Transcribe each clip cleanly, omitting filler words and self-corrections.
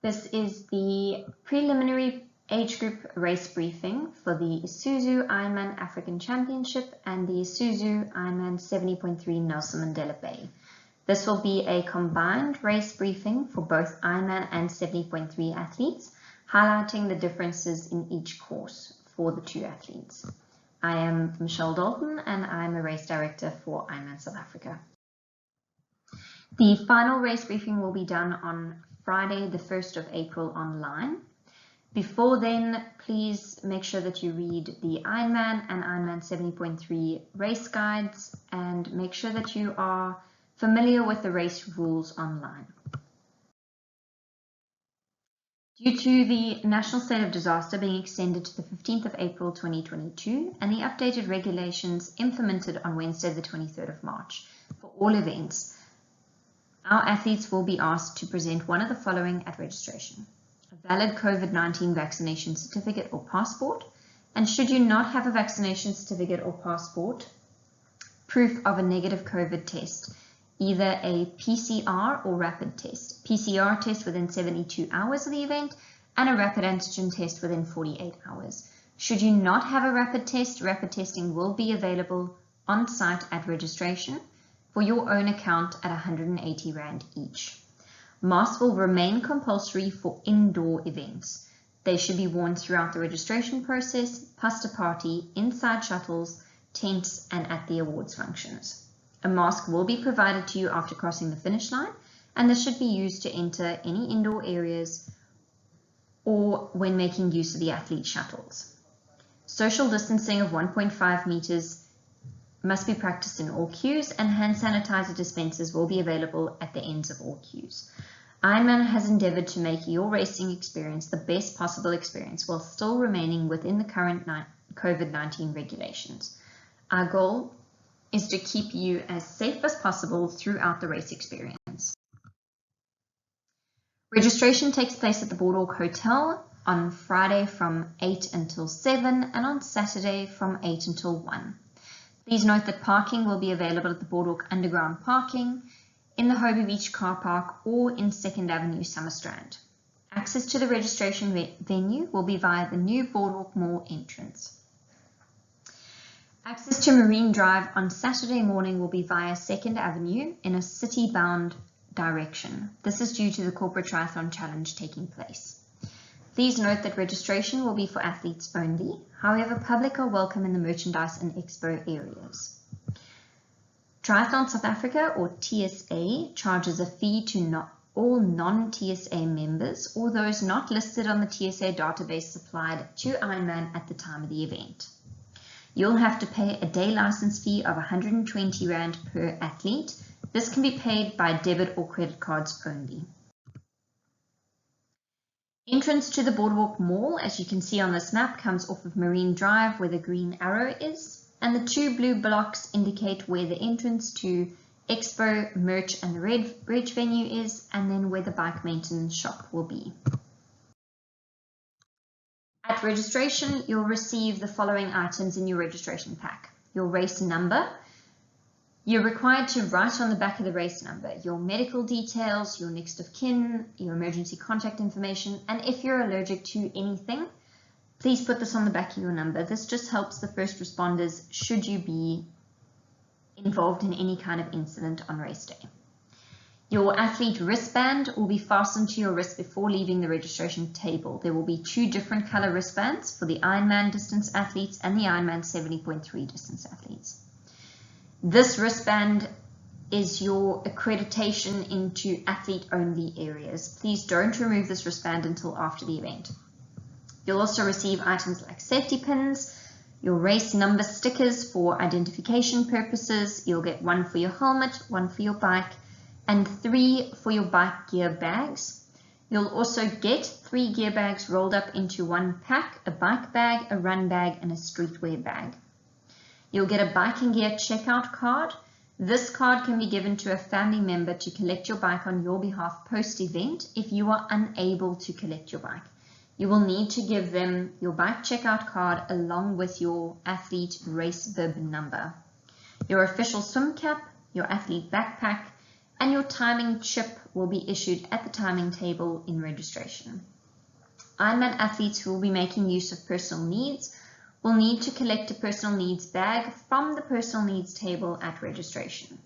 This is the preliminary age group race briefing for the Isuzu Ironman African Championship and the Isuzu Ironman 70.3 Nelson Mandela Bay. This will be a combined race briefing for both Ironman and 70.3 athletes, highlighting the differences in each course for the two athletes. I am Michelle Dalton and I'm a race director for Ironman South Africa. The final race briefing will be done on Friday, the 1st of April online. Before then, please make sure that you read the Ironman and Ironman 70.3 race guides and make sure that you are familiar with the race rules online. Due to the national state of disaster being extended to the 15th of April 2022 and the updated regulations implemented on Wednesday the 23rd of March for all events, our athletes will be asked to present one of the following at registration: a valid COVID-19 vaccination certificate or passport, and should you not have a vaccination certificate or passport, proof of a negative COVID test, either a PCR or rapid test. PCR test within 72 hours of the event and a rapid antigen test within 48 hours. Should you not have a rapid test, rapid testing will be available on site at registration for your own account at 180 Rand each. Masks will remain compulsory for indoor events. They should be worn throughout the registration process, past a party, inside shuttles, tents, and at the awards functions. A mask will be provided to you after crossing the finish line, and this should be used to enter any indoor areas or when making use of the athlete shuttles. Social distancing of 1.5 meters must be practiced in all queues, and hand sanitizer dispensers will be available at the ends of all queues. Ironman has endeavored to make your racing experience the best possible experience while still remaining within the current COVID-19 regulations. Our goal is to keep you as safe as possible throughout the race experience. Registration takes place at the Boardwalk Hotel on Friday from 8 until 7 and on Saturday from 8 until 1. Please note that parking will be available at the Boardwalk Underground Parking, in the Hobie Beach car park, or in 2nd Avenue Summerstrand. Access to the registration venue will be via the new Boardwalk Mall entrance. Access to Marine Drive on Saturday morning will be via 2nd Avenue in a city-bound direction. This is due to the Corporate Triathlon Challenge taking place. Please note that registration will be for athletes only. However, public are welcome in the merchandise and expo areas. Triathlon South Africa, or TSA, charges a fee to all non-TSA members or those not listed on the TSA database supplied to Ironman at the time of the event. You'll have to pay a day license fee of 120 Rand per athlete. This can be paid by debit or credit cards only. Entrance to the Boardwalk Mall, as you can see on this map, comes off of Marine Drive where the green arrow is, and the two blue blocks indicate where the entrance to Expo, Merch and the Reg venue is, and then where the bike maintenance shop will be. At registration, you'll receive the following items in your registration pack: your race number. You're required to write on the back of the race number your medical details, your next of kin, your emergency contact information, and if you're allergic to anything, please put this on the back of your number. This just helps the first responders should you be involved in any kind of incident on race day. Your athlete wristband will be fastened to your wrist before leaving the registration table. There will be two different color wristbands for the Ironman distance athletes and the Ironman 70.3 distance athletes. This wristband is your accreditation into athlete-only areas. Please don't remove this wristband until after the event. You'll also receive items like safety pins, your race number stickers for identification purposes. You'll get one for your helmet, one for your bike, and 3 for your bike gear bags. You'll also get 3 gear bags rolled up into one pack: a bike bag, a run bag, and a streetwear bag. You'll get a bike and gear checkout card. This card can be given to a family member to collect your bike on your behalf post-event if you are unable to collect your bike. You will need to give them your bike checkout card along with your athlete race bib number, your official swim cap, your athlete backpack, and your timing chip will be issued at the timing table in registration. Ironman athletes who will be making use of personal needs will need to collect a personal needs bag from the personal needs table at registration.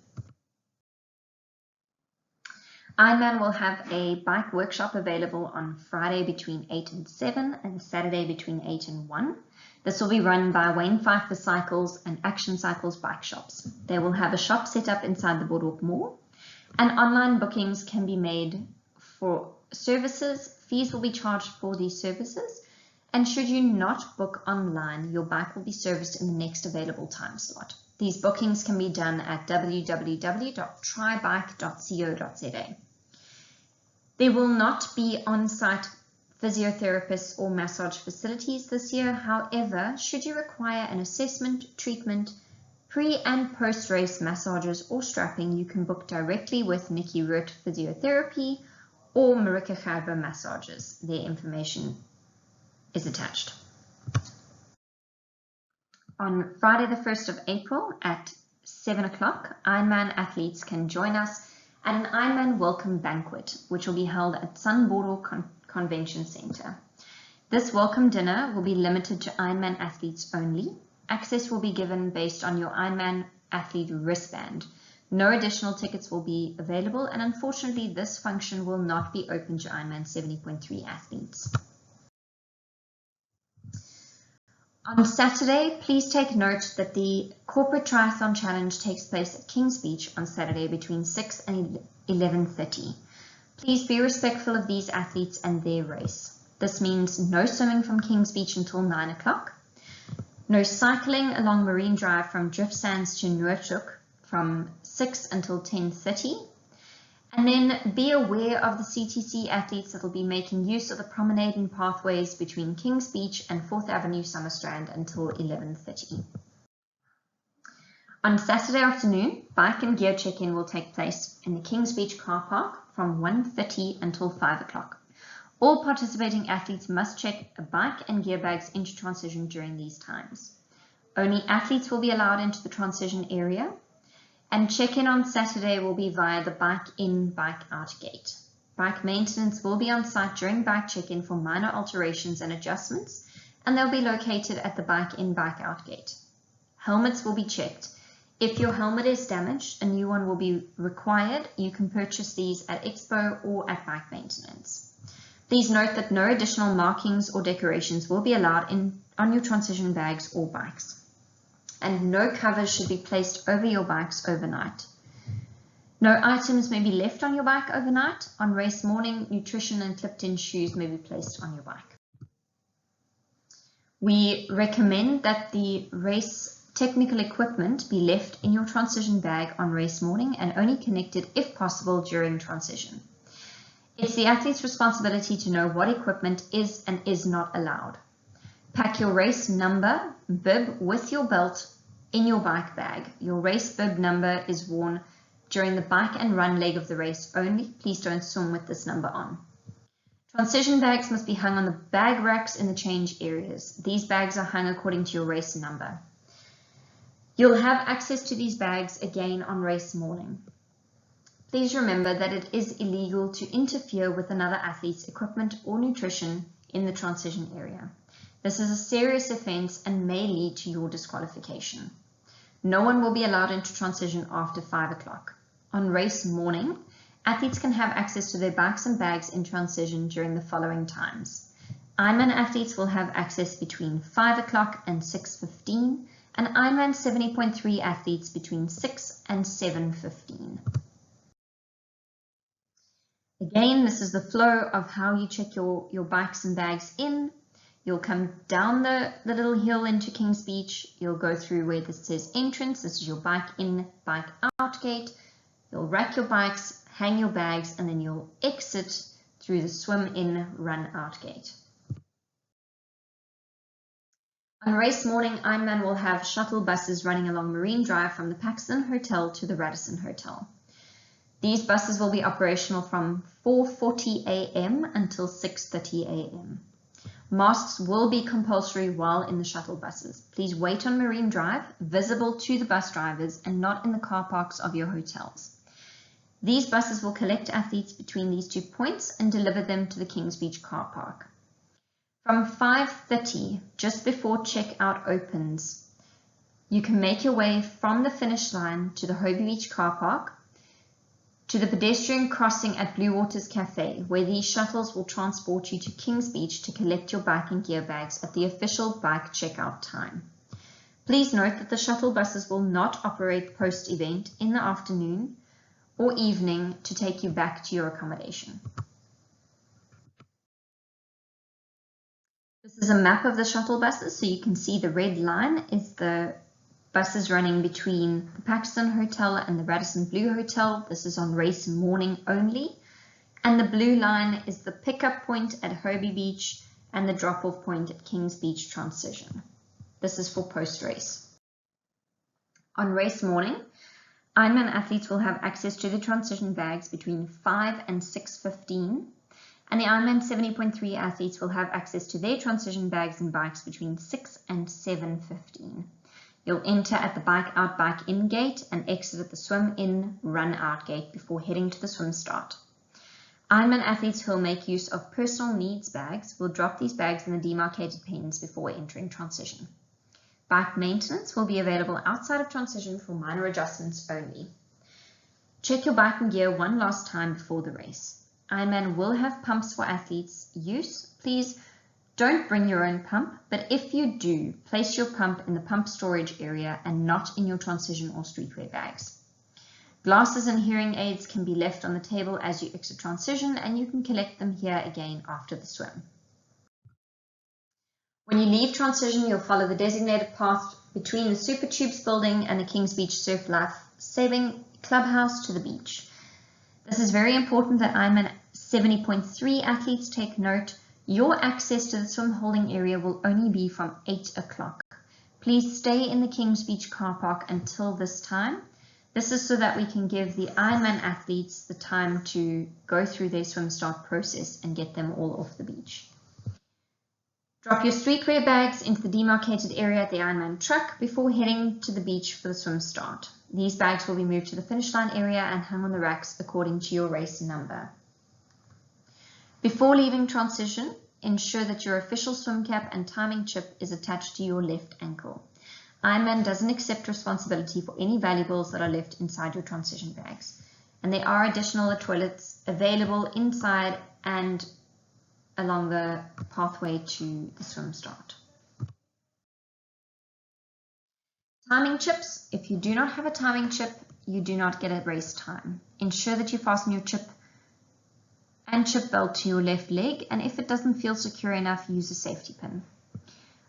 Ironman will have a bike workshop available on Friday between 8 and 7 and Saturday between 8 and 1. This will be run by Wayne Pfeiffer Cycles and Action Cycles bike shops. They will have a shop set up inside the Boardwalk Mall, and online bookings can be made for services. Fees will be charged for these services, and should you not book online, your bike will be serviced in the next available time slot. These bookings can be done at www.tribike.co.za. There will not be on-site physiotherapists or massage facilities this year. However, should you require an assessment, treatment, pre- and post-race massages or strapping, you can book directly with Nikki Root Physiotherapy or Marika Gerber Massages. Their information is attached. On Friday the 1st of April at 7 o'clock, Ironman athletes can join us at an Ironman welcome banquet, which will be held at Sun Boardwalk Convention Center. This welcome dinner will be limited to Ironman athletes only. Access will be given based on your Ironman athlete wristband. No additional tickets will be available, and unfortunately this function will not be open to Ironman 70.3 athletes. On Saturday, please take note that the Corporate Triathlon Challenge takes place at Kings Beach on Saturday between 6 and 11:30. Please be respectful of these athletes and their race. This means no swimming from Kings Beach until 9 o'clock, no cycling along Marine Drive from Drift Sands to Noordhoek from 6 until 10:30, and then be aware of the CTC athletes that will be making use of the promenade and pathways between Kings Beach and 4th Avenue Summerstrand until 11:30. On Saturday afternoon, bike and gear check-in will take place in the Kings Beach car park from 1:30 until 5 o'clock. All participating athletes must check a bike and gear bags into transition during these times. Only athletes will be allowed into the transition area, and check-in on Saturday will be via the bike in, bike out gate. Bike maintenance will be on site during bike check-in for minor alterations and adjustments, and they'll be located at the bike in, bike out gate. Helmets will be checked. If your helmet is damaged, a new one will be required. You can purchase these at Expo or at bike maintenance. Please note that no additional markings or decorations will be allowed on your transition bags or bikes, and no covers should be placed over your bikes overnight. No items may be left on your bike overnight. On race morning, nutrition and clipped-in shoes may be placed on your bike. We recommend that the race technical equipment be left in your transition bag on race morning and only connected if possible during transition. It's the athlete's responsibility to know what equipment is and is not allowed. Pack your race number, bib with your belt in your bike bag. Your race bib number is worn during the bike and run leg of the race only. Please don't swim with this number on. Transition bags must be hung on the bag racks in the change areas. These bags are hung according to your race number. You'll have access to these bags again on race morning. Please remember that it is illegal to interfere with another athlete's equipment or nutrition in the transition area. This is a serious offense and may lead to your disqualification. No one will be allowed into transition after 5 o'clock. On race morning, athletes can have access to their bikes and bags in transition during the following times. Ironman athletes will have access between 5 o'clock and 6:15, and Ironman 70.3 athletes between 6 and 7:15. Again, this is the flow of how you check your bikes and bags in. You'll come down the little hill into Kings Beach. You'll go through where this says entrance. This is your bike in, bike out gate. You'll rack your bikes, hang your bags, and then you'll exit through the swim in, run out gate. On race morning, Ironman will have shuttle buses running along Marine Drive from the Paston Hotel to the Radisson Hotel. These buses will be operational from 4:40 a.m. until 6:30 a.m. Masks will be compulsory while in the shuttle buses. Please wait on Marine Drive, visible to the bus drivers, and not in the car parks of your hotels. These buses will collect athletes between these 2 points and deliver them to the Kings Beach car park. From 5:30, just before checkout opens, you can make your way from the finish line to the Hobie Beach car park, to the pedestrian crossing at Blue Waters Cafe, where these shuttles will transport you to Kings Beach to collect your bike and gear bags at the official bike checkout time. Please note that the shuttle buses will not operate post-event in the afternoon or evening to take you back to your accommodation. This is a map of the shuttle buses, so you can see the red line is the buses running between the Paston Hotel and the Radisson Blue Hotel. This is on race morning only. And the blue line is the pickup point at Hobie Beach and the drop-off point at Kings Beach Transition. This is for post-race. On race morning, Ironman athletes will have access to the transition bags between 5 and 6:15, and the Ironman 70.3 athletes will have access to their transition bags and bikes between 6 and 7:15. You'll enter at the bike out, bike in gate and exit at the swim in, run out gate before heading to the swim start. Ironman athletes who will make use of personal needs bags will drop these bags in the demarcated pens before entering transition. Bike maintenance will be available outside of transition for minor adjustments only. Check your bike and gear one last time before the race. Ironman will have pumps for athletes' use. Please don't bring your own pump, but if you do, place your pump in the pump storage area and not in your transition or streetwear bags. Glasses and hearing aids can be left on the table as you exit transition, and you can collect them here again after the swim. When you leave transition, you'll follow the designated path between the Super Tubes building and the Kings Beach Surf Life Saving Clubhouse to the beach. This is very important that Ironman 70.3 athletes take note. Your access to the swim holding area will only be from 8 o'clock. Please stay in the Kings Beach car park until this time. This is so that we can give the Ironman athletes the time to go through their swim start process and get them all off the beach. Drop your streetwear bags into the demarcated area at the Ironman truck before heading to the beach for the swim start. These bags will be moved to the finish line area and hung on the racks according to your race number. Before leaving transition, ensure that your official swim cap and timing chip is attached to your left ankle. Ironman doesn't accept responsibility for any valuables that are left inside your transition bags, and there are additional toilets available inside and along the pathway to the swim start. Timing chips. If you do not have a timing chip, you do not get a race time. Ensure that you fasten your chip and chip belt to your left leg, and if it doesn't feel secure enough, use a safety pin.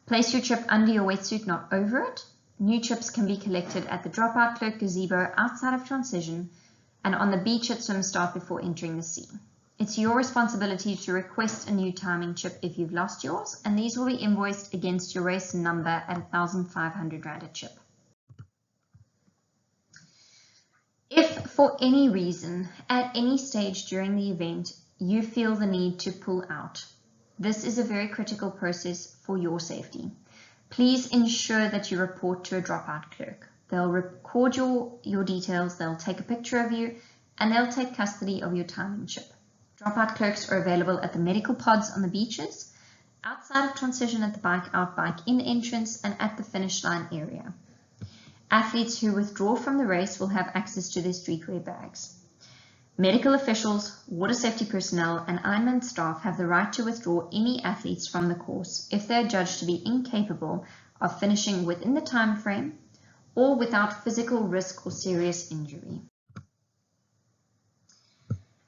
Place your chip under your wetsuit, not over it. New chips can be collected at the dropout clerk gazebo outside of transition and on the beach at swim start before entering the sea. It's your responsibility to request a new timing chip if you've lost yours, and these will be invoiced against your race number at 1,500 Rand a chip. If for any reason, at any stage during the event, you feel the need to pull out, this is a very critical process for your safety. Please ensure that you report to a dropout clerk. They'll record your details, they'll take a picture of you, and they'll take custody of your timing chip. Dropout clerks are available at the medical pods on the beaches, outside of transition at the bike out, bike in entrance, and at the finish line area. Athletes who withdraw from the race will have access to their streetwear bags. Medical officials, water safety personnel, and Ironman staff have the right to withdraw any athletes from the course if they are judged to be incapable of finishing within the time frame or without physical risk or serious injury.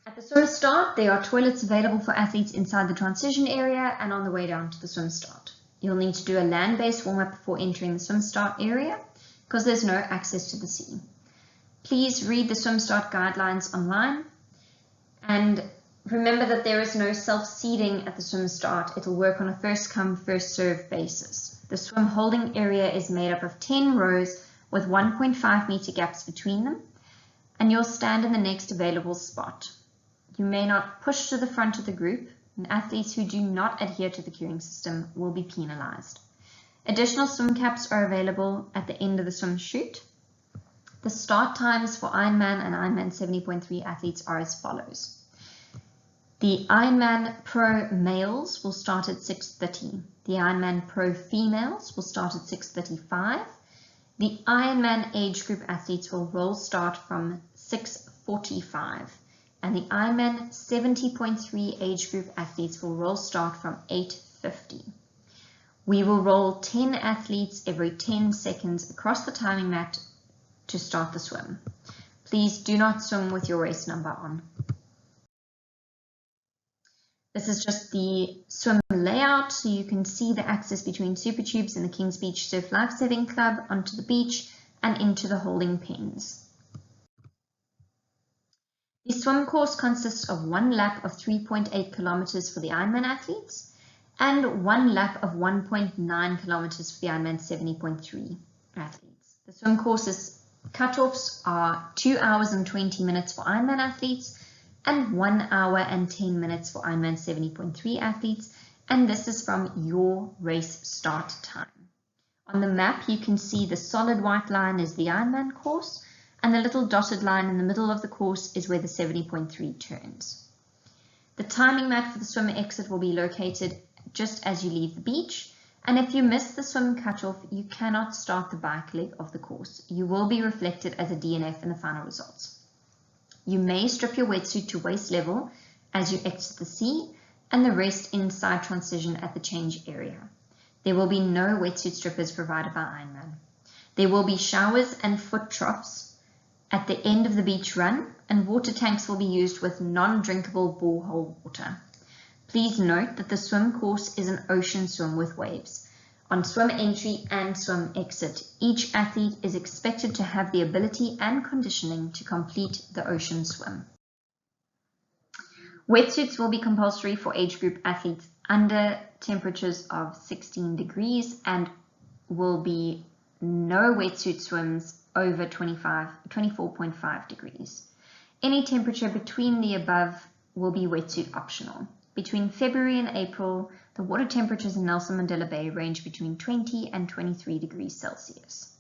At the swim start, there are toilets available for athletes inside the transition area and on the way down to the swim start. You'll need to do a land-based warm-up before entering the swim start area because there's no access to the sea. Please read the swim start guidelines online, and remember that there is no self-seeding at the swim start. It'll work on a first come, first serve basis. The swim holding area is made up of 10 rows with 1.5 meter gaps between them, and you'll stand in the next available spot. You may not push to the front of the group, and athletes who do not adhere to the queuing system will be penalized. Additional swim caps are available at the end of the swim chute. The start times for Ironman and Ironman 70.3 athletes are as follows. The Ironman Pro males will start at 6:30. The Ironman Pro females will start at 6:35. The Ironman age group athletes will roll start from 6:45. And the Ironman 70.3 age group athletes will roll start from 8:50. We will roll 10 athletes every 10 seconds across the timing mat to start the swim. Please do not swim with your race number on. This is just the swim layout, so you can see the access between Super Tubes and the Kings Beach Surf Lifesaving Club onto the beach and into the holding pens. The swim course consists of one lap of 3.8 kilometers for the Ironman athletes and one lap of 1.9 kilometers for the Ironman 70.3 athletes. The swim course's cutoffs are 2 hours and 20 minutes for Ironman athletes and 1 hour and 10 minutes for Ironman 70.3 athletes, and this is from your race start time. On the map, you can see the solid white line is the Ironman course, and the little dotted line in the middle of the course is where the 70.3 turns. The timing mat for the swim exit will be located just as you leave the beach, and if you miss the swim cutoff, you cannot start the bike leg of the course. You will be reflected as a DNF in the final results. You may strip your wetsuit to waist level as you exit the sea and the rest inside transition at the change area. There will be no wetsuit strippers provided by Ironman. There will be showers and foot troughs at the end of the beach run, and water tanks will be used with non-drinkable borehole water. Please note that the swim course is an ocean swim with waves. On swim entry and swim exit, each athlete is expected to have the ability and conditioning to complete the ocean swim. Wetsuits will be compulsory for age group athletes under temperatures of 16 degrees and will be no wetsuit swims over 24.5 degrees. Any temperature between the above will be wetsuit optional. Between February and April, the water temperatures in Nelson Mandela Bay range between 20 and 23 degrees Celsius.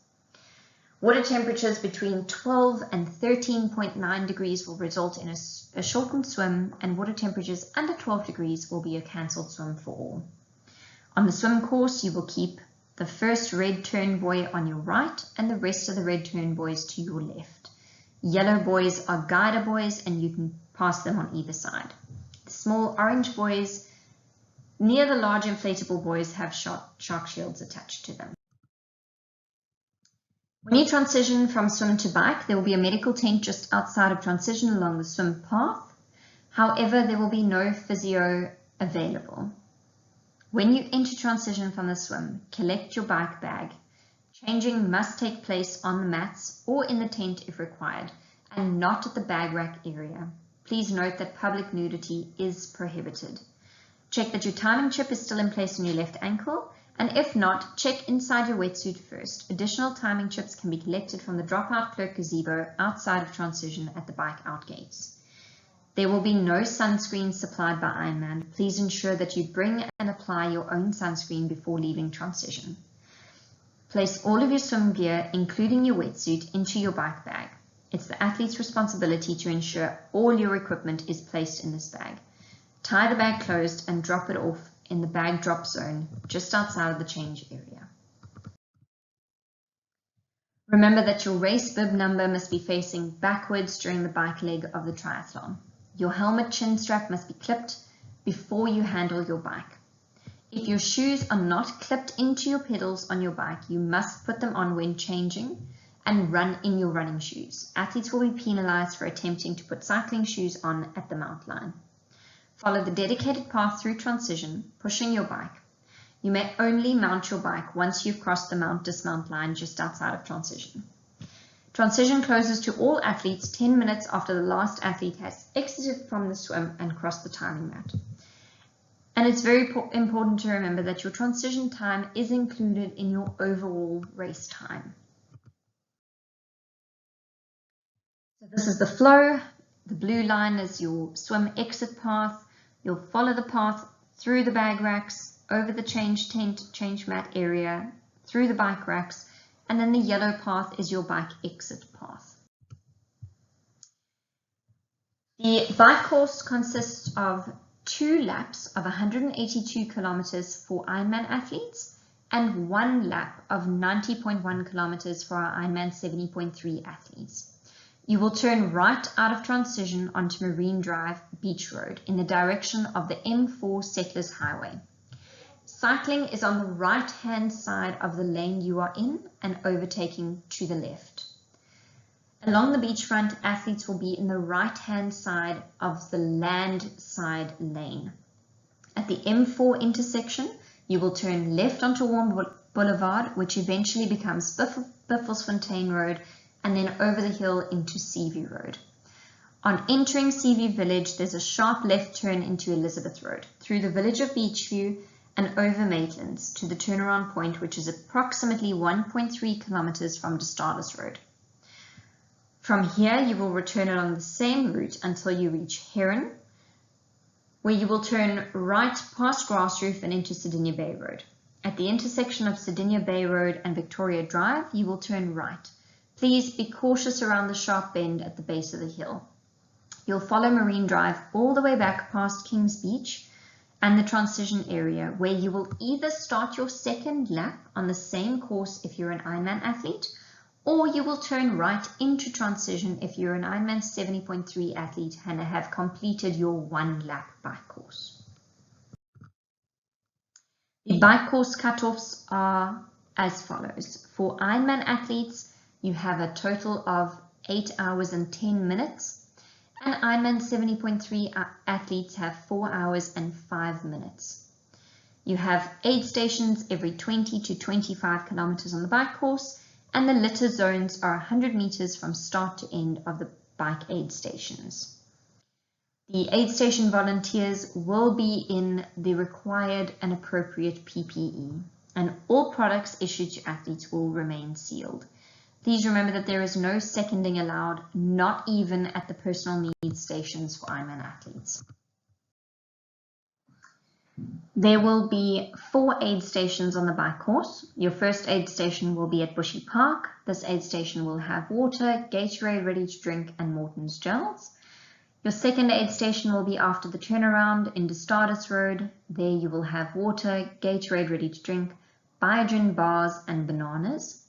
Water temperatures between 12 and 13.9 degrees will result in a shortened swim, and water temperatures under 12 degrees will be a cancelled swim for all. On the swim course, you will keep the first red turn buoy on your right and the rest of the red turn buoys to your left. Yellow buoys are guider buoys and you can pass them on either side. The small orange buoys near the large inflatable buoys have shark shields attached to them. When you transition from swim to bike, there will be a medical tent just outside of transition along the swim path. However, there will be no physio available. When you enter transition from the swim, collect your bike bag. Changing must take place on the mats or in the tent if required, and not at the bag rack area. Please note that public nudity is prohibited. Check that your timing chip is still in place on your left ankle, and if not, check inside your wetsuit first. Additional timing chips can be collected from the dropout clerk gazebo outside of transition at the bike out gates. There will be no sunscreen supplied by Ironman. Please ensure that you bring and apply your own sunscreen before leaving transition. Place all of your swim gear, including your wetsuit, into your bike bag. It's the athlete's responsibility to ensure all your equipment is placed in this bag. Tie the bag closed and drop it off in the bag drop zone just outside of the change area. Remember that your race bib number must be facing backwards during the bike leg of the triathlon. Your helmet chin strap must be clipped before you handle your bike. If your shoes are not clipped into your pedals on your bike, you must put them on when changing and run in your running shoes. Athletes will be penalized for attempting to put cycling shoes on at the mount line. Follow the dedicated path through transition, pushing your bike. You may only mount your bike once you've crossed the mount-dismount line just outside of transition. Transition closes to all athletes 10 minutes after the last athlete has exited from the swim and crossed the timing mat. And it's very important to remember that your transition time is included in your overall race time. So this is the flow. The blue line is your swim exit path. You'll follow the path through the bag racks, over the change tent, change mat area, through the bike racks, and then the yellow path is your bike exit path. The bike course consists of 2 laps of 182 kilometers for Ironman athletes and 1 lap of 90.1 kilometers for our Ironman 70.3 athletes. You will turn right out of transition onto Marine Drive Beach Road in the direction of the M4 Settlers Highway. Cycling is on the right-hand side of the lane you are in and overtaking to the left. Along the beachfront, athletes will be in the right-hand side of the land side lane. At the M4 intersection, you will turn left onto Warm Boulevard, which eventually becomes Bifflesfontein Road, and then over the hill into Seaview Road. On entering Seaview Village, there's a sharp left turn into Elizabeth Road, through the village of Beachview and over Maitlands to the turnaround point, which is approximately 1.3 kilometers from Stardust Road. From here, you will return along the same route until you reach Heron, where you will turn right past Grassroof and into Sardinia Bay Road. At the intersection of Sardinia Bay Road and Victoria Drive, you will turn right. Please be cautious around the sharp bend at the base of the hill. You'll follow Marine Drive all the way back past Kings Beach and the transition area, where you will either start your second lap on the same course if you're an Ironman athlete, or you will turn right into transition if you're an Ironman 70.3 athlete and have completed your 1 lap bike course. The bike course cutoffs are as follows. For Ironman athletes, you have a total of 8 hours and 10 minutes, and Ironman 70.3 athletes have 4 hours and 5 minutes. You have aid stations every 20 to 25 kilometers on the bike course, and the litter zones are 100 meters from start to end of the bike aid stations. The aid station volunteers will be in the required and appropriate PPE, and all products issued to athletes will remain sealed. Please remember that there is no seconding allowed, not even at the personal needs stations for Ironman athletes. There will be 4 aid stations on the bike course. Your first aid station will be at Bushy Park. This aid station will have water, Gatorade ready to drink, and Morton's gels. Your second aid station will be after the turnaround into Stardust Road. There you will have water, Gatorade ready to drink, Biogen bars, and bananas.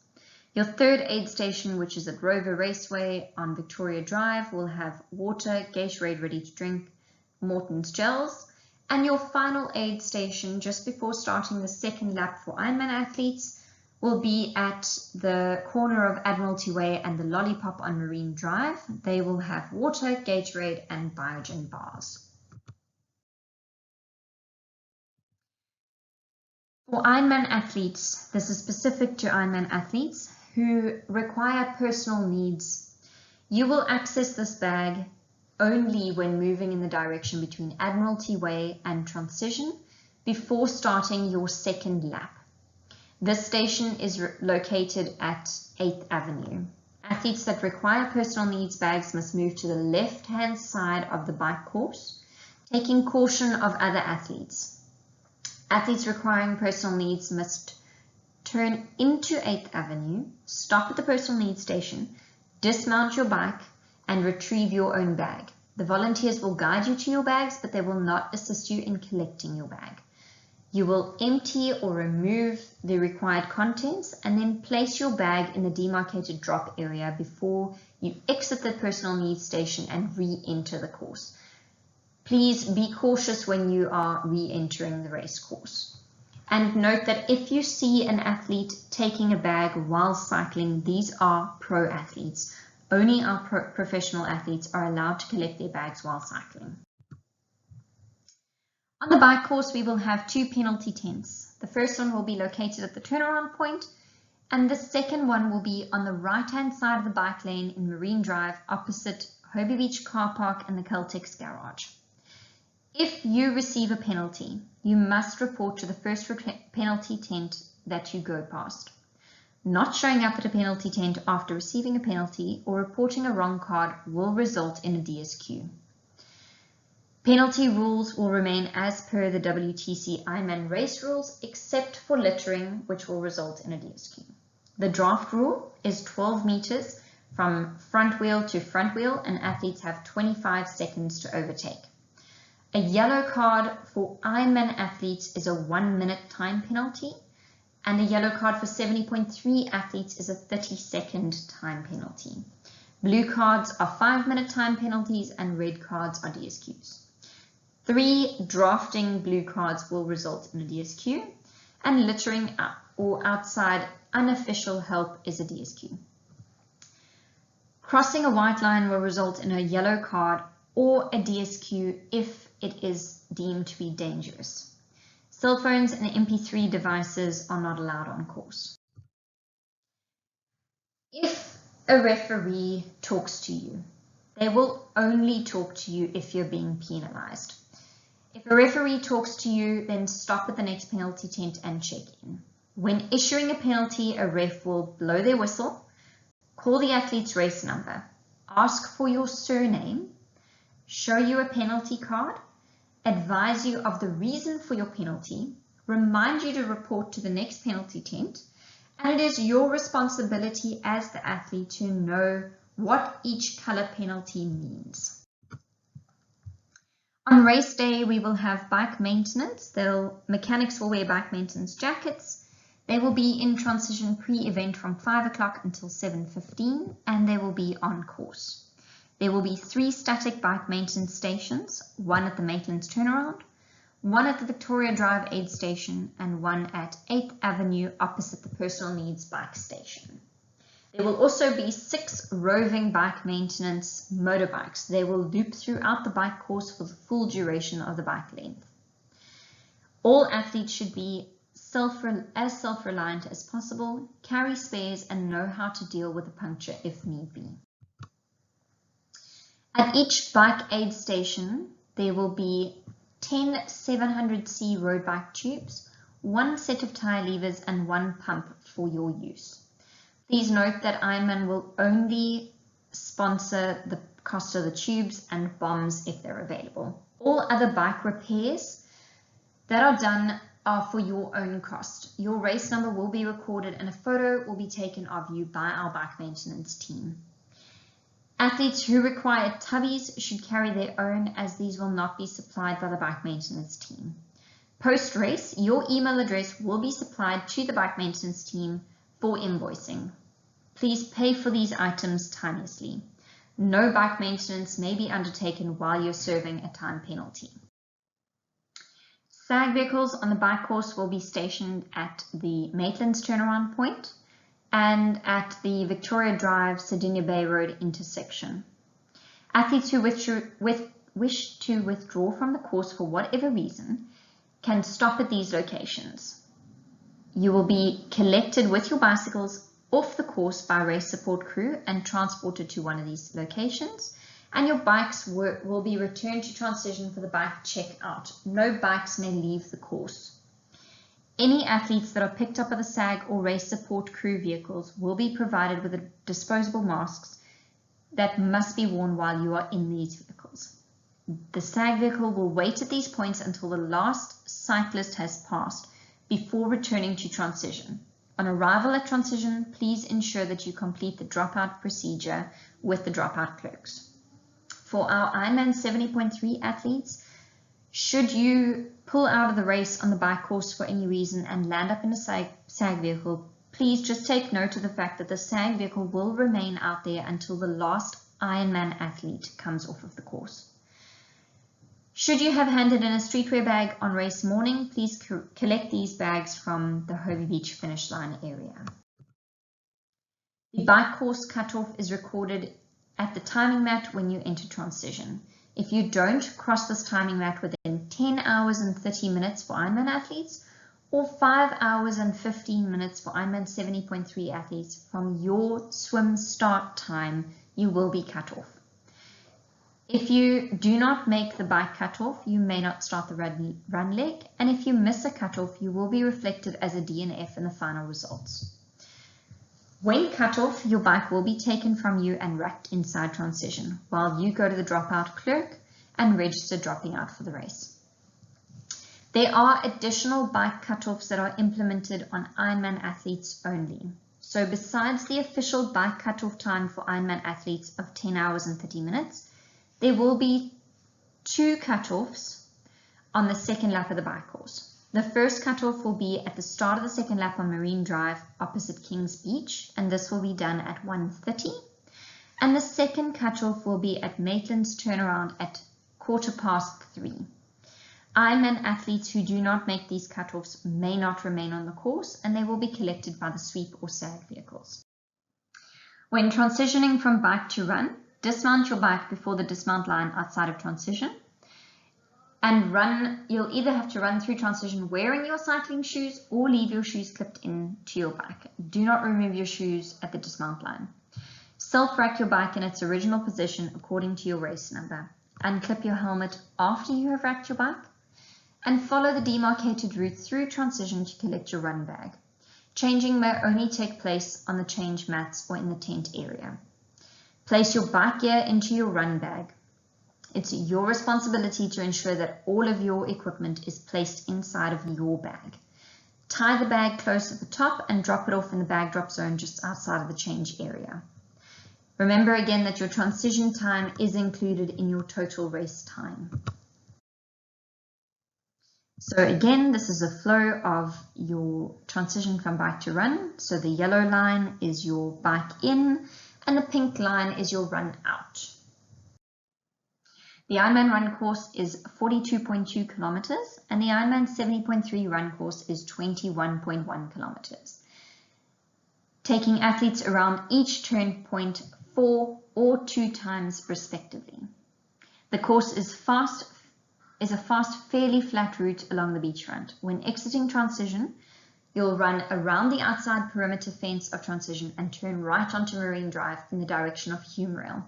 Your third aid station, which is at Rover Raceway on Victoria Drive, will have water, Gatorade ready to drink, Morton's gels. And your final aid station, just before starting the second lap for Ironman athletes, will be at the corner of Admiralty Way and the Lollipop on Marine Drive. They will have water, Gatorade, and Biogen bars. For Ironman athletes, this is specific to Ironman athletes who require personal needs. You will access this bag only when moving in the direction between Admiralty Way and Transition before starting your second lap. This station is located at 8th Avenue. Athletes that require personal needs bags must move to the left-hand side of the bike course, taking caution of other athletes. Athletes requiring personal needs must turn into 8th Avenue, stop at the personal needs station, dismount your bike, and retrieve your own bag. The volunteers will guide you to your bags, but they will not assist you in collecting your bag. You will empty or remove the required contents and then place your bag in the demarcated drop area before you exit the personal needs station and re-enter the course. Please be cautious when you are re-entering the race course. And note that if you see an athlete taking a bag while cycling, these are pro athletes. Only our professional athletes are allowed to collect their bags while cycling. On the bike course, we will have 2 penalty tents. The first one will be located at the turnaround point, and the second one will be on the right-hand side of the bike lane in Marine Drive, opposite Hobie Beach Car Park and the Caltex Garage. If you receive a penalty, you must report to the first penalty tent that you go past. Not showing up at a penalty tent after receiving a penalty or reporting a wrong card will result in a DSQ. Penalty rules will remain as per the WTC Ironman race rules, except for littering, which will result in a DSQ. The draft rule is 12 meters from front wheel to front wheel, and athletes have 25 seconds to overtake. A yellow card for Ironman athletes is a 1-minute time penalty, and a yellow card for 70.3 athletes is a 30-second time penalty. Blue cards are 5-minute time penalties, and red cards are DSQs. 3 drafting blue cards will result in a DSQ, and littering or outside unofficial help is a DSQ. Crossing a white line will result in a yellow card or a DSQ if it is deemed to be dangerous. Cell phones and MP3 devices are not allowed on course. If a referee talks to you, they will only talk to you if you're being penalized. If a referee talks to you, then stop at the next penalty tent and check in. When issuing a penalty, a ref will blow their whistle, call the athlete's race number, ask for your surname, show you a penalty card, advise you of the reason for your penalty, remind you to report to the next penalty tent, and it is your responsibility as the athlete to know what each color penalty means. On race day, we will have bike maintenance. Mechanics will wear bike maintenance jackets. They will be in transition pre-event from 5 o'clock until 7:15, and they will be on course. There will be 3 static bike maintenance stations, 1 at the Maitland's turnaround, 1 at the Victoria Drive aid station, and 1 at 8th Avenue opposite the personal needs bike station. There will also be 6 roving bike maintenance motorbikes. They will loop throughout the bike course for the full duration of the bike length. All athletes should be as self-reliant as possible, carry spares, and know how to deal with a puncture if need be. At each bike aid station, there will be 10 700C road bike tubes, 1 set of tire levers, and 1 pump for your use. Please note that Ironman will only sponsor the cost of the tubes and bombs if they're available. All other bike repairs that are done are for your own cost. Your race number will be recorded and a photo will be taken of you by our bike maintenance team. Athletes who require tubbies should carry their own, as these will not be supplied by the bike maintenance team. Post-race, your email address will be supplied to the bike maintenance team for invoicing. Please pay for these items timelessly. No bike maintenance may be undertaken while you're serving a time penalty. SAG vehicles on the bike course will be stationed at the Maitland's turnaround point and at the Victoria Drive Sardinia Bay Road intersection. Athletes who wish to withdraw from the course for whatever reason can stop at these locations. You will be collected with your bicycles off the course by race support crew and transported to one of these locations, and your bikes will be returned to transition for the bike check-out. No bikes may leave the course. Any athletes that are picked up by the SAG or race support crew vehicles will be provided with disposable masks that must be worn while you are in these vehicles. The SAG vehicle will wait at these points until the last cyclist has passed before returning to transition. On arrival at transition, please ensure that you complete the dropout procedure with the dropout clerks. For our Ironman 70.3 athletes, should you pull out of the race on the bike course for any reason and land up in a SAG vehicle, please just take note of the fact that the SAG vehicle will remain out there until the last Ironman athlete comes off of the course. Should you have handed in a streetwear bag on race morning, please collect these bags from the Hobie Beach finish line area. The bike course cutoff is recorded at the timing mat when you enter transition. If you don't cross this timing mat within 10 hours and 30 minutes for Ironman athletes, or 5 hours and 15 minutes for Ironman 70.3 athletes from your swim start time, you will be cut off. If you do not make the bike cutoff, you may not start the run leg, and if you miss a cutoff, you will be reflected as a DNF in the final results. When cut off, your bike will be taken from you and racked inside transition, while you go to the dropout clerk and register dropping out for the race. There are additional bike cutoffs that are implemented on Ironman athletes only. So besides the official bike cutoff time for Ironman athletes of 10 hours and 30 minutes, there will be 2 cutoffs on the second lap of the bike course. The first cutoff will be at the start of the second lap on Marine Drive opposite Kings Beach, and this will be done at 1:30. And the second cutoff will be at Maitland's turnaround at 3:15. Ironman athletes who do not make these cutoffs may not remain on the course, and they will be collected by the sweep or SAG vehicles. When transitioning from bike to run, dismount your bike before the dismount line outside of transition, and run. You'll either have to run through transition wearing your cycling shoes or leave your shoes clipped into your bike. Do not remove your shoes at the dismount line. Self-rack your bike in its original position according to your race number. Unclip your helmet after you have racked your bike, and follow the demarcated route through transition to collect your run bag. Changing may only take place on the change mats or in the tent area. Place your bike gear into your run bag. It's your responsibility to ensure that all of your equipment is placed inside of your bag. Tie the bag close at the top and drop it off in the bag drop zone just outside of the change area. Remember again that your transition time is included in your total race time. So again, this is a flow of your transition from bike to run. So the yellow line is your bike in, and the pink line is your run out. The Ironman run course is 42.2 kilometers, and the Ironman 70.3 run course is 21.1 kilometers, taking athletes around each turn point 4 or 2 times respectively. The course is a fast, fairly flat route along the beachfront. When exiting transition, you'll run around the outside perimeter fence of transition and turn right onto Marine Drive in the direction of Hume Rail,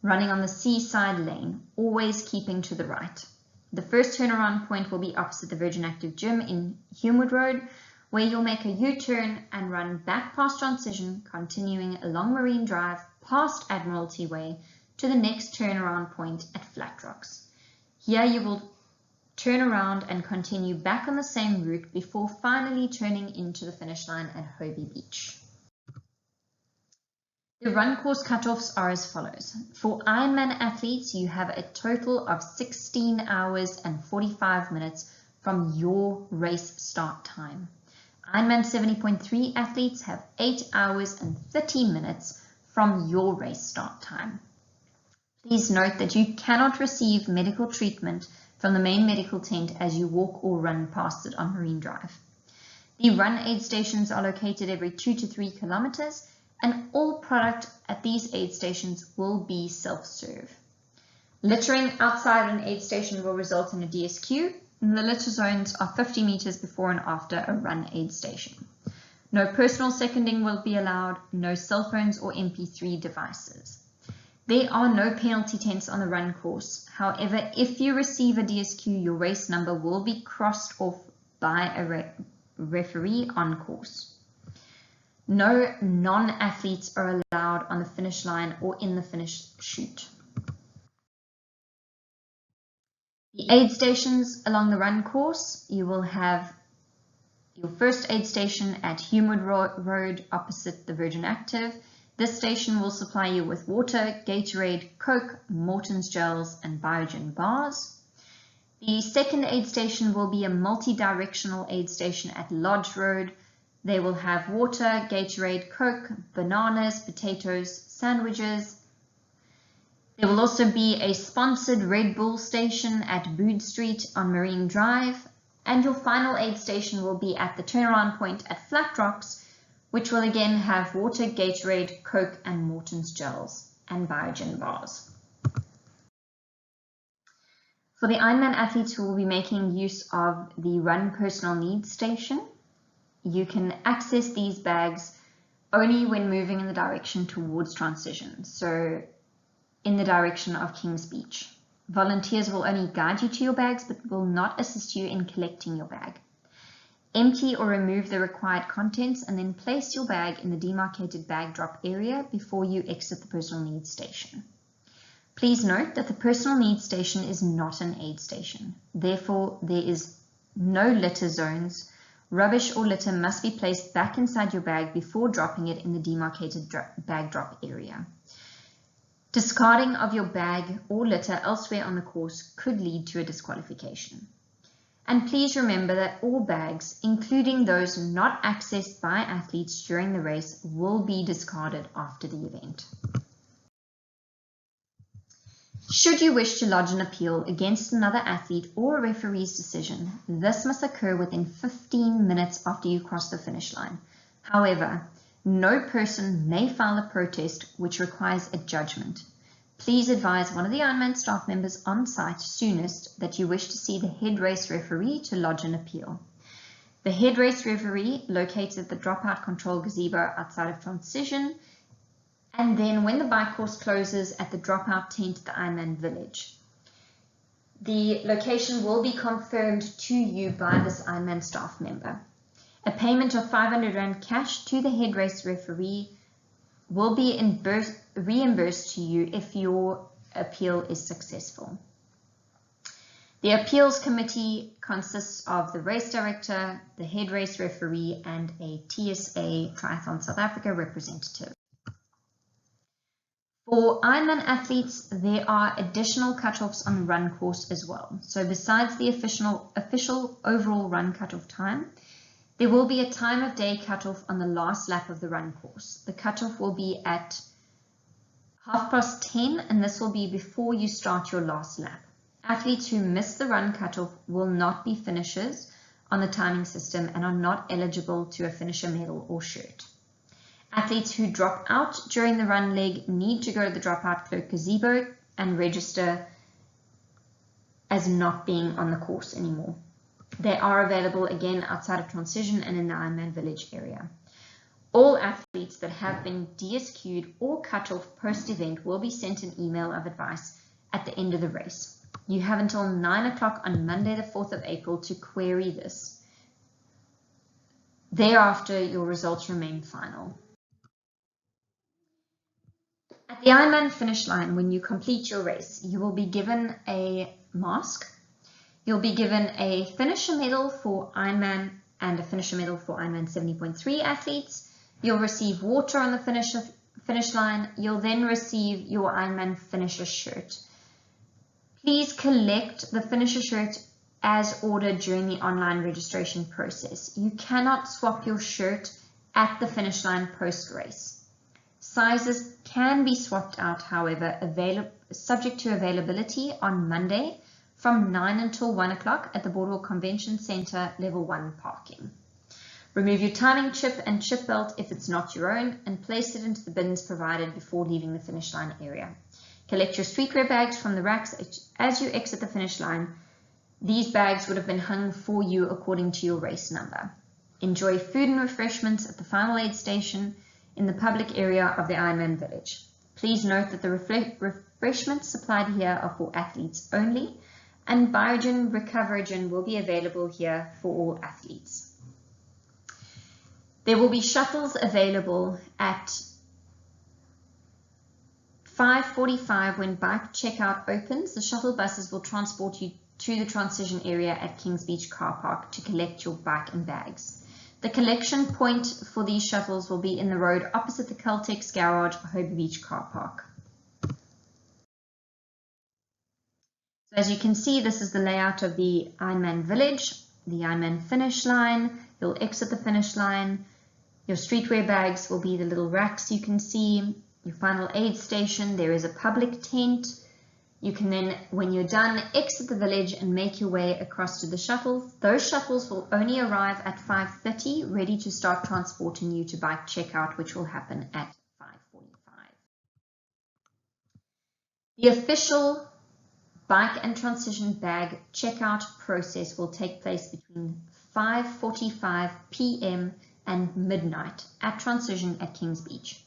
running on the seaside lane, always keeping to the right. The first turnaround point will be opposite the Virgin Active Gym in Humewood Road, where you'll make a U-turn and run back past transition, continuing along Marine Drive, past Admiralty Way, to the next turnaround point at Flat Rocks. Here you will turn around and continue back on the same route before finally turning into the finish line at Hobie Beach. The run course cutoffs are as follows. For Ironman athletes, you have a total of 16 hours and 45 minutes from your race start time. Ironman 70.3 athletes have 8 hours and 30 minutes from your race start time. Please note that you cannot receive medical treatment from the main medical tent as you walk or run past it on Marine Drive. The run aid stations are located every 2 to 3 kilometers, and all product at these aid stations will be self-serve. Littering outside an aid station will result in a DSQ, and the litter zones are 50 meters before and after a run aid station. No personal seconding will be allowed, no cell phones or MP3 devices. There are no penalty tents on the run course. However, if you receive a DSQ, your race number will be crossed off by a referee on course. No non-athletes are allowed on the finish line or in the finish chute. The aid stations along the run course, you will have your first aid station at Humewood Road opposite the Virgin Active. This station will supply you with water, Gatorade, Coke, Morton's gels, and Biogen bars. The second aid station will be a multi-directional aid station at Lodge Road. They will have water, Gatorade, Coke, bananas, potatoes, sandwiches. There will also be a sponsored Red Bull station at Bood Street on Marine Drive. And your final aid station will be at the turnaround point at Flat Rocks, which will again have water, Gatorade, Coke, and Morton's gels and Biogen bars. For the Ironman athletes who will be making use of the Run Personal Needs station, you can access these bags only when moving in the direction towards transition, so in the direction of Kings Beach. Volunteers will only guide you to your bags but will not assist you in collecting your bag. Empty or remove the required contents and then place your bag in the demarcated bag drop area before you exit the personal needs station. Please note that the personal needs station is not an aid station. Therefore, there is no litter zones Rubbish or litter must be placed back inside your bag before dropping it in the demarcated bag drop area. Discarding of your bag or litter elsewhere on the course could lead to a disqualification. And please remember that all bags, including those not accessed by athletes during the race, will be discarded after the event. Should you wish to lodge an appeal against another athlete or a referee's decision, this must occur within 15 minutes after you cross the finish line. However, no person may file a protest which requires a judgment. Please advise one of the Ironman staff members on site soonest that you wish to see the head race referee to lodge an appeal. The head race referee located at the dropout control gazebo outside of transition, and then when the bike course closes at the dropout tent at the Ironman village. The location will be confirmed to you by this Ironman staff member. A payment of 500 Rand cash to the head race referee will be reimbursed to you if your appeal is successful. The appeals committee consists of the race director, the head race referee, and a TSA Triathlon South Africa representative. For Ironman athletes, there are additional cutoffs on the run course as well. So besides the official overall run cutoff time, there will be a time of day cutoff on the last lap of the run course. The cutoff will be at 10:30, and this will be before you start your last lap. Athletes who miss the run cutoff will not be finishers on the timing system and are not eligible to a finisher medal or shirt. Athletes who drop out during the run leg need to go to the dropout clerk gazebo and register as not being on the course anymore. They are available again outside of transition and in the Ironman village area. All athletes that have been DSQ'd or cut off post-event will be sent an email of advice at the end of the race. You have until 9 o'clock on Monday the 4th of April to query this. Thereafter, your results remain final. At the Ironman finish line, when you complete your race, you will be given a mask. You'll be given a finisher medal for Ironman and a finisher medal for Ironman 70.3 athletes. You'll receive water on the finish line. You'll then receive your Ironman finisher shirt. Please collect the finisher shirt as ordered during the online registration process. You cannot swap your shirt at the finish line post-race. Sizes can be swapped out, however, subject to availability on Monday from 9 until 1 o'clock at the Boardwalk Convention Centre, Level 1 parking. Remove your timing chip and chip belt if it's not your own and place it into the bins provided before leaving the finish line area. Collect your streetwear bags from the racks as you exit the finish line. These bags would have been hung for you according to your race number. Enjoy food and refreshments at the final aid station in the public area of the Ironman village. Please note that the refreshments supplied here are for athletes only, and Biogen Recoverogen will be available here for all athletes. There will be shuttles available at 5:45 when bike checkout opens. The shuttle buses will transport you to the transition area at Kings Beach Car Park to collect your bike and bags. The collection point for these shuttles will be in the road opposite the Caltex Garage, Hobie Beach Car Park. So as you can see, this is the layout of the Ironman Village, the Ironman finish line. You'll exit the finish line. Your streetwear bags will be the little racks you can see. Your final aid station, there is a public tent. You can then, when you're done, exit the village and make your way across to the shuttles. Those shuttles will only arrive at 5:30, ready to start transporting you to bike checkout, which will happen at 5:45. The official bike and transition bag checkout process will take place between 5:45 p.m. and midnight at transition at Kings Beach.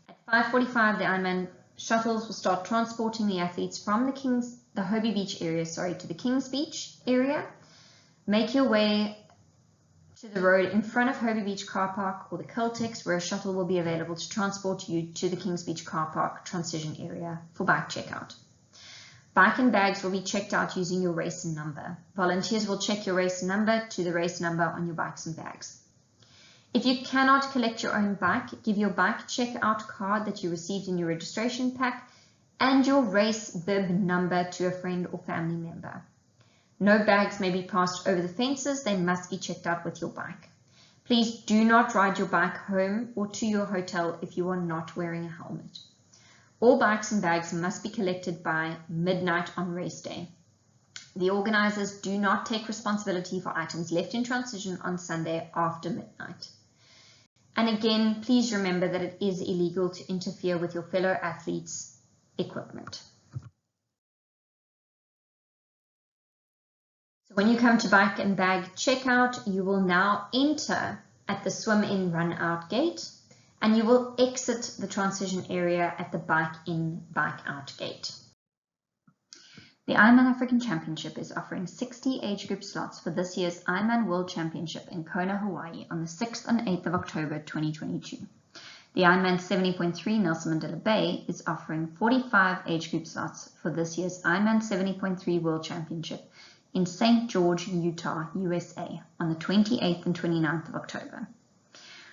At 5:45, the Ironman shuttles will start transporting the athletes from the Hobie Beach area, to the Kings Beach area. Make your way to the road in front of Hobie Beach Car Park or the Caltex, where a shuttle will be available to transport you to the Kings Beach Car Park transition area for bike checkout. Bike and bags will be checked out using your race number. Volunteers will check your race number to the race number on your bikes and bags. If you cannot collect your own bike, give your bike checkout card that you received in your registration pack and your race bib number to a friend or family member. No bags may be passed over the fences. They must be checked out with your bike. Please do not ride your bike home or to your hotel if you are not wearing a helmet. All bikes and bags must be collected by midnight on race day. The organizers do not take responsibility for items left in transition on Sunday after midnight. And again, please remember that it is illegal to interfere with your fellow athletes' equipment. So when you come to bike and bag checkout, you will now enter at the swim in run out gate, and you will exit the transition area at the bike in bike out gate. The Ironman African Championship is offering 60 age group slots for this year's Ironman World Championship in Kona, Hawaii on the 6th and 8th of October 2022. The Ironman 70.3 Nelson Mandela Bay is offering 45 age group slots for this year's Ironman 70.3 World Championship in St. George, Utah, USA on the 28th and 29th of October.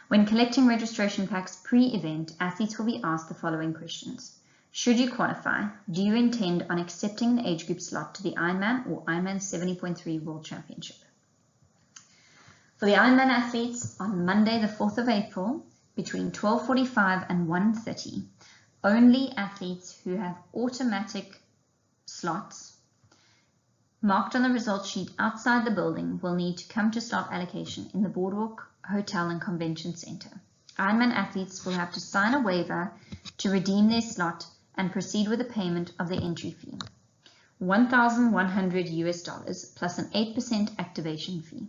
When collecting registration packs pre-event, athletes will be asked the following questions. Should you qualify, do you intend on accepting an age group slot to the Ironman or Ironman 70.3 World Championship? For the Ironman athletes, on Monday the 4th of April, between 12:45 and 1:30, only athletes who have automatic slots marked on the results sheet outside the building will need to come to slot allocation in the Boardwalk Hotel and Convention Center. Ironman athletes will have to sign a waiver to redeem their slot and proceed with the payment of the entry fee, $1,100 plus an 8% activation fee,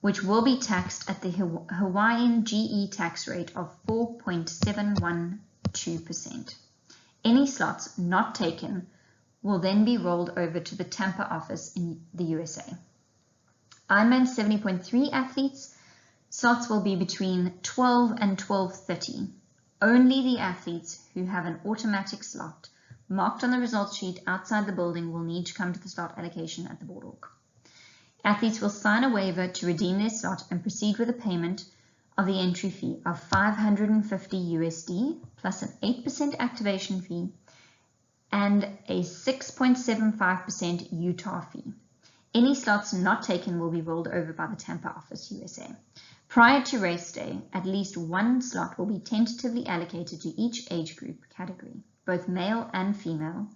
which will be taxed at the Hawaiian GE tax rate of 4.712%. Any slots not taken will then be rolled over to the Tampa office in the USA. Ironman 70.3 athletes, slots will be between 12 and 12:30. Only the athletes who have an automatic slot marked on the results sheet outside the building will need to come to the slot allocation at the Boardwalk. Athletes will sign a waiver to redeem their slot and proceed with the payment of the entry fee of $550 USD plus an 8% activation fee and a 6.75% Utah fee. Any slots not taken will be rolled over by the Tampa office, USA. Prior to race day, at least one slot will be tentatively allocated to each age group category, both male and female.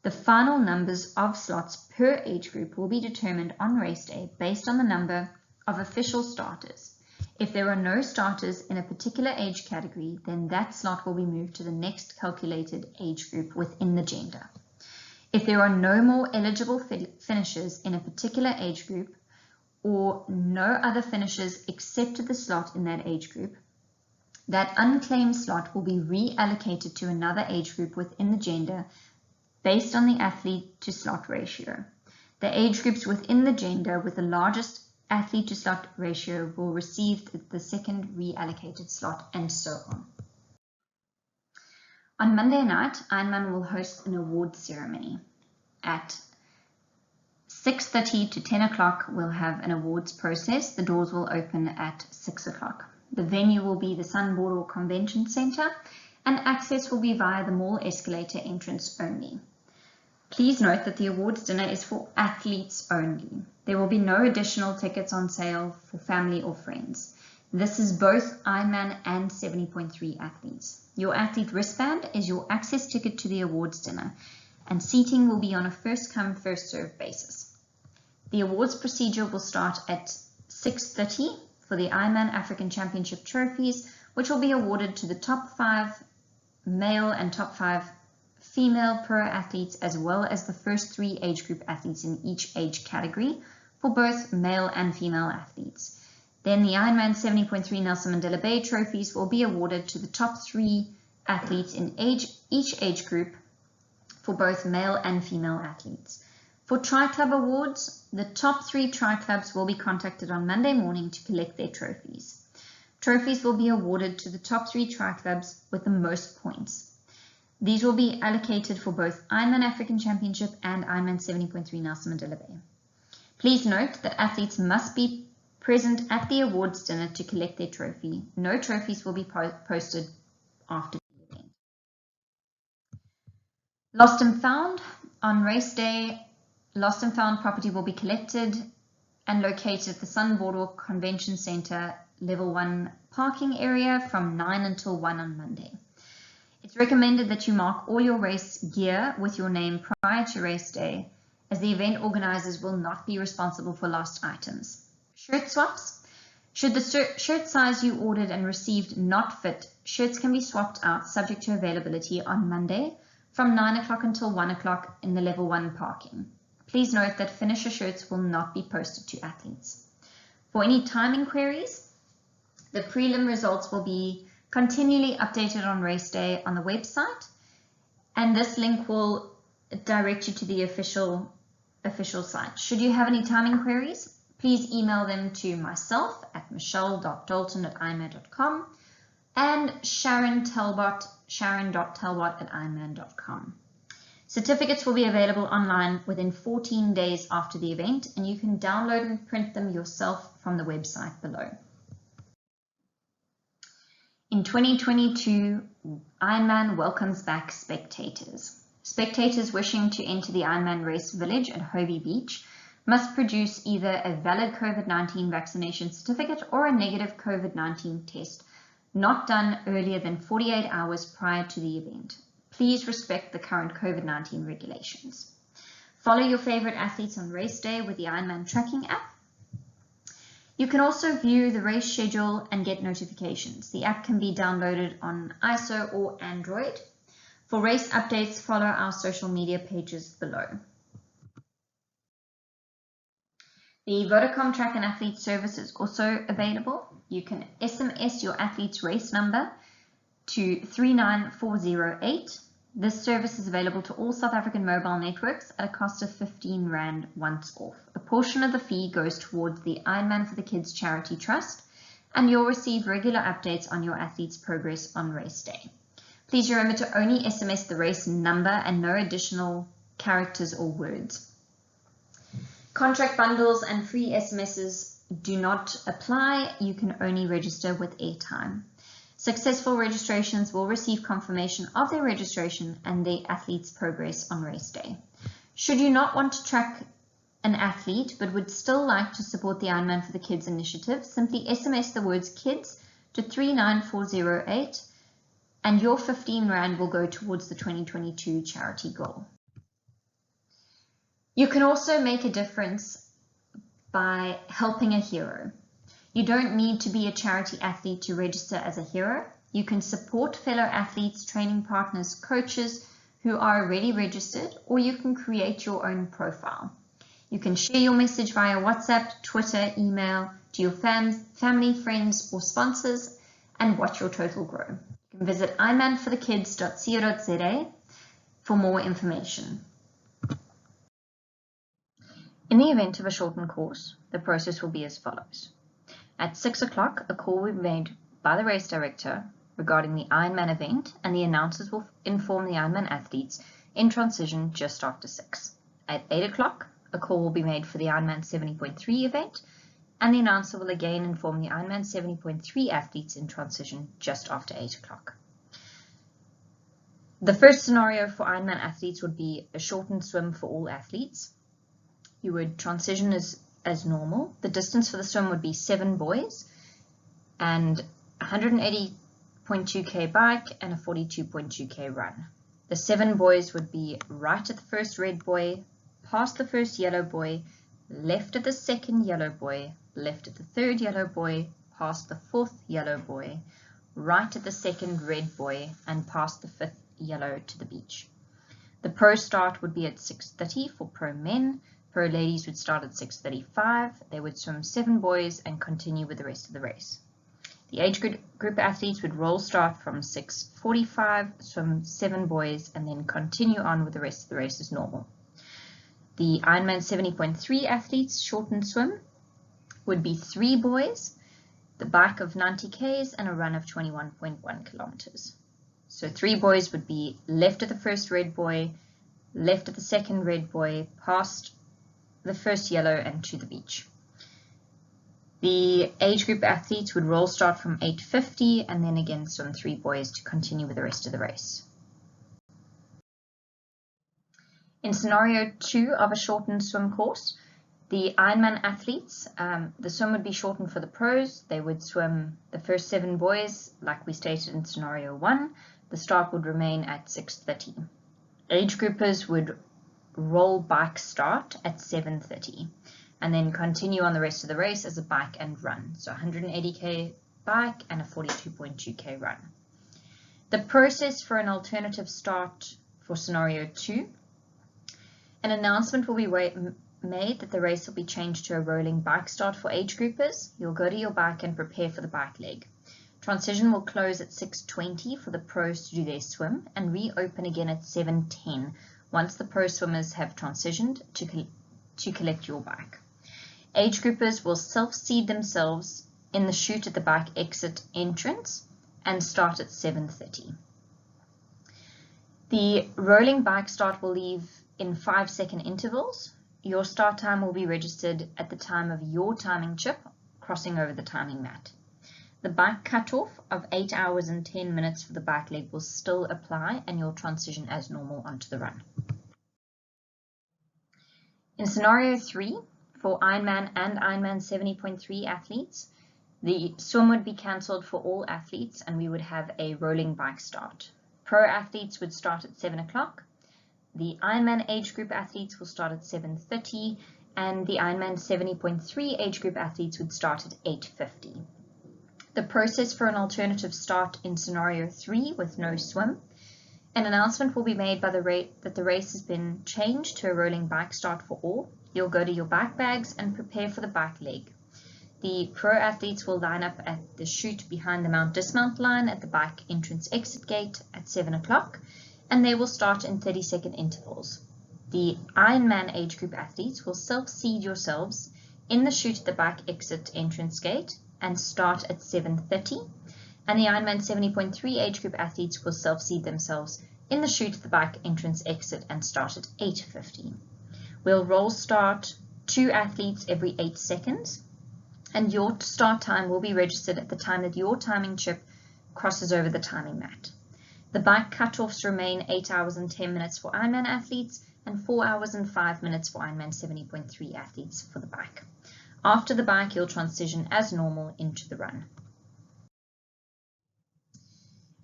The final numbers of slots per age group will be determined on race day based on the number of official starters. If there are no starters in a particular age category, then that slot will be moved to the next calculated age group within the gender. If there are no more eligible finishers in a particular age group, or no other finishers accepted the slot in that age group, that unclaimed slot will be reallocated to another age group within the gender based on the athlete to slot ratio. The age groups within the gender with the largest athlete to slot ratio will receive the second reallocated slot, and so on. On Monday night, Ironman will host an awards ceremony. At 6:30 to 10 o'clock, we'll have an awards process. The doors will open at 6 o'clock. The venue will be the Sun Boardwalk Convention Center, and access will be via the mall escalator entrance only. Please note that the awards dinner is for athletes only. There will be no additional tickets on sale for family or friends. This is both Ironman and 70.3 athletes. Your athlete wristband is your access ticket to the awards dinner, and seating will be on a first-come, first-served basis. The awards procedure will start at 6:30 for the Ironman African Championship trophies, which will be awarded to the top 5 male and top 5 female pro athletes, as well as the first 3 age group athletes in each age category for both male and female athletes. Then the Ironman 70.3 Nelson Mandela Bay trophies will be awarded to the top 3 athletes in each age group for both male and female athletes. For Tri-Club awards, the top 3 Tri-Clubs will be contacted on Monday morning to collect their trophies. Trophies will be awarded to the top 3 Tri-Clubs with the most points. These will be allocated for both Ironman African Championship and Ironman 70.3 Nelson Mandela Bay. Please note that athletes must be present at the awards dinner to collect their trophy. No trophies will be posted after the event. Lost and found. On race day, lost and found property will be collected and located at the Sun Boardwalk Convention Center Level 1 parking area from 9 until 1 on Monday. It's recommended that you mark all your race gear with your name prior to race day, as the event organizers will not be responsible for lost items. Shirt swaps. Should the shirt size you ordered and received not fit, shirts can be swapped out subject to availability on Monday from 9 o'clock until 1 o'clock in the Level 1 parking. Please note that finisher shirts will not be posted to athletes. For any timing queries, the prelim results will be continually updated on race day on the website, and this link will direct you to the official site. Should you have any timing queries, please email them to myself at michelle.dalton@ironman.com and sharon.talbot@ironman.com. Certificates will be available online within 14 days after the event, and you can download and print them yourself from the website below. In 2022, Ironman welcomes back spectators. Spectators wishing to enter the Ironman Race Village at Hobie Beach must produce either a valid COVID-19 vaccination certificate or a negative COVID-19 test not done earlier than 48 hours prior to the event. Please respect the current COVID-19 regulations. Follow your favorite athletes on race day with the Ironman tracking app. You can also view the race schedule and get notifications. The app can be downloaded on iOS or Android. For race updates, follow our social media pages below. The VODACOM Track and Athlete service is also available. You can SMS your athlete's race number to 39408. This service is available to all South African mobile networks at a cost of R15 once off. A portion of the fee goes towards the Ironman for the Kids Charity Trust, and you'll receive regular updates on your athlete's progress on race day. Please remember to only SMS the race number and no additional characters or words. Contract bundles and free SMSs do not apply. You can only register with airtime. Successful registrations will receive confirmation of their registration and the athlete's progress on race day. Should you not want to track an athlete but would still like to support the Ironman for the Kids initiative, simply SMS the words kids to 39408 and your R15 will go towards the 2022 charity goal. You can also make a difference by helping a hero. You don't need to be a charity athlete to register as a hero. You can support fellow athletes, training partners, coaches who are already registered, or you can create your own profile. You can share your message via WhatsApp, Twitter, email to your family, friends, or sponsors, and watch your total grow. You can visit ironmanforthekids.co.za for more information. In the event of a shortened course, the process will be as follows. At 6 o'clock, a call will be made by the race director regarding the Ironman event, and the announcers will inform the Ironman athletes in transition just after 6. At 8 o'clock, a call will be made for the Ironman 70.3 event, and the announcer will again inform the Ironman 70.3 athletes in transition just after 8 o'clock. The first scenario for Ironman athletes would be a shortened swim for all athletes. You would transition as normal. The distance for the swim would be 7 buoys and 180.2k bike and a 42.2k run. The 7 buoys would be right at the first red buoy, past the first yellow buoy, left at the second yellow buoy, left at the third yellow buoy, past the 4th yellow buoy, right at the second red buoy, and past the 5th yellow to the beach. The pro start would be at 6:30 for pro men. Pro ladies would start at 6:35. They would swim 7 buoys and continue with the rest of the race. The age group athletes would roll start from 6:45, swim 7 buoys, and then continue on with the rest of the race as normal. The Ironman 70.3 athletes shortened swim would be 3 buoys, the bike of 90 k's, and a run of 21.1 kilometers. So 3 boys would be left of the first red boy, left of the second red boy, past the first yellow and to the beach. The age group athletes would roll start from 8:50 and then again swim 3 boys to continue with the rest of the race. In scenario 2 of a shortened swim course, the Ironman athletes, the swim would be shortened for the pros. They would swim the first 7 boys, like we stated in scenario 1. The start would remain at 6:30. Age groupers would roll bike start at 7:30 and then continue on the rest of the race as a bike and run. So 180k bike and a 42.2k run. The process for an alternative start for scenario 2. An announcement will be made that the race will be changed to a rolling bike start for age groupers. You'll go to your bike and prepare for the bike leg. Transition will close at 6:20 for the pros to do their swim and reopen again at 7:10 once the pro swimmers have transitioned to collect your bike. Age groupers will self-seed themselves in the chute at the bike exit entrance and start at 7:30. The rolling bike start will leave in 5-second intervals. Your start time will be registered at the time of your timing chip crossing over the timing mat. The bike cutoff of 8 hours and 10 minutes for the bike leg will still apply and you'll transition as normal onto the run. In scenario 3, for Ironman and Ironman 70.3 athletes, the swim would be cancelled for all athletes and we would have a rolling bike start. Pro athletes would start at 7 o'clock. The Ironman age group athletes will start at 7:30 and the Ironman 70.3 age group athletes would start at 8:50. The process for an alternative start in scenario 3 with no swim. An announcement will be made by that the race has been changed to a rolling bike start for all. You'll go to your bike bags and prepare for the bike leg. The pro athletes will line up at the chute behind the mount dismount line at the bike entrance exit gate at 7 o'clock. And they will start in 30-second intervals. The Ironman age group athletes will self-seed yourselves in the chute at the bike exit entrance gate and start at 7:30. And the Ironman 70.3 age group athletes will self-seed themselves in the chute at the bike entrance exit and start at 8:50. We'll roll start 2 athletes every 8 seconds. And your start time will be registered at the time that your timing chip crosses over the timing mat. The bike cutoffs remain 8 hours and 10 minutes for Ironman athletes and 4 hours and 5 minutes for Ironman 70.3 athletes for the bike. After the bike, you'll transition as normal into the run.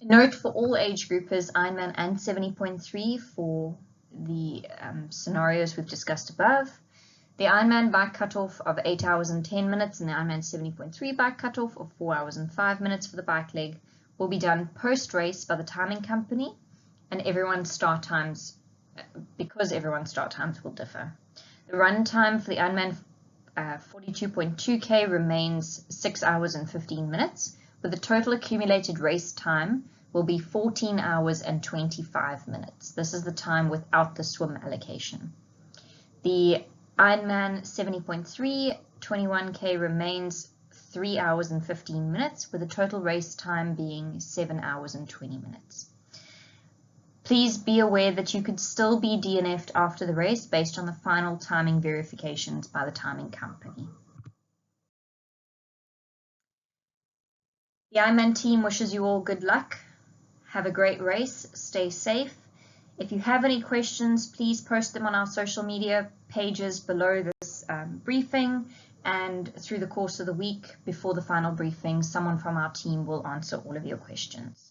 A note for all age groupers, Ironman and 70.3 for the scenarios we've discussed above. The Ironman bike cutoff of 8 hours and 10 minutes and the Ironman 70.3 bike cutoff of 4 hours and 5 minutes for the bike leg will be done post-race by the timing company and everyone's start times, because everyone's start times will differ. The run time for the Ironman 42.2k remains 6 hours and 15 minutes, with the total accumulated race time will be 14 hours and 25 minutes. This is the time without the swim allocation. The Ironman 70.3 21k remains 3 hours and 15 minutes, with the total race time being 7 hours and 20 minutes. Please be aware that you could still be DNF'd after the race based on the final timing verifications by the timing company. The Ironman team wishes you all good luck. Have a great race. Stay safe. If you have any questions, please post them on our social media pages below this briefing, and through the course of the week before the final briefing, someone from our team will answer all of your questions.